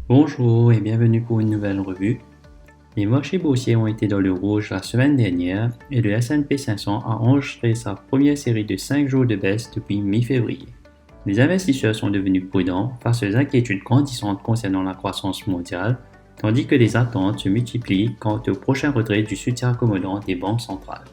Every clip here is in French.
Bonjour et bienvenue pour une nouvelle revue. Les marchés boursiers ont été dans le rouge la semaine dernière et le S&P 500 a enregistré sa première série de 5 jours de baisse depuis mi-février. Les investisseurs sont devenus prudents face aux inquiétudes grandissantes concernant la croissance mondiale, tandis que les attentes se multiplient quant au prochain retrait du soutien accommodant des banques centrales.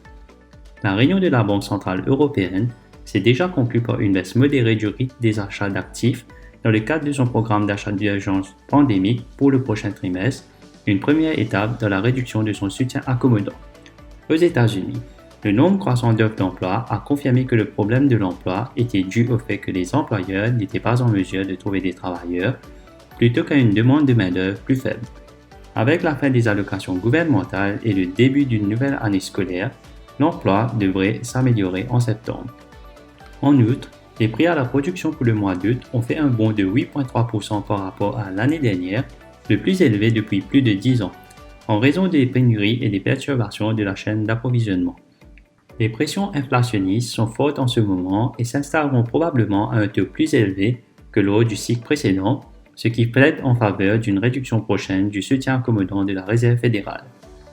La réunion de la Banque centrale européenne s'est déjà conclue par une baisse modérée du rythme des achats d'actifs dans le cadre de son programme d'achat d'urgence pandémique pour le prochain trimestre, une première étape dans la réduction de son soutien accommodant. Aux États-Unis, le nombre croissant d'offres d'emploi a confirmé que le problème de l'emploi était dû au fait que les employeurs n'étaient pas en mesure de trouver des travailleurs, plutôt qu'à une demande de main-d'œuvre plus faible. Avec la fin des allocations gouvernementales et le début d'une nouvelle année scolaire, l'emploi devrait s'améliorer en septembre. En outre, les prix à la production pour le mois d'août ont fait un bond de 8,3% par rapport à l'année dernière, le plus élevé depuis plus de 10 ans, en raison des pénuries et des perturbations de la chaîne d'approvisionnement. Les pressions inflationnistes sont fortes en ce moment et s'installeront probablement à un taux plus élevé que lors du cycle précédent, ce qui plaide en faveur d'une réduction prochaine du soutien accommodant de la Réserve fédérale.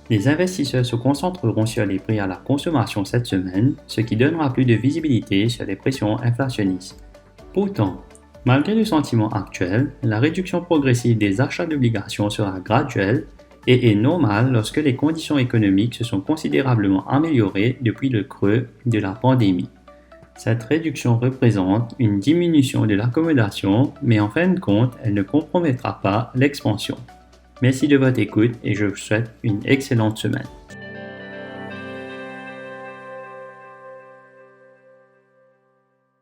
Les investisseurs se concentreront sur les prix à la consommation cette semaine, ce qui donnera plus de visibilité sur les pressions inflationnistes. Pourtant, malgré le sentiment actuel, la réduction progressive des achats d'obligations sera graduelle et est normale lorsque les conditions économiques se sont considérablement améliorées depuis le creux de la pandémie. Cette réduction représente une diminution de l'accommodation, mais en fin de compte, elle ne compromettra pas l'expansion. Merci de votre écoute et je vous souhaite une excellente semaine.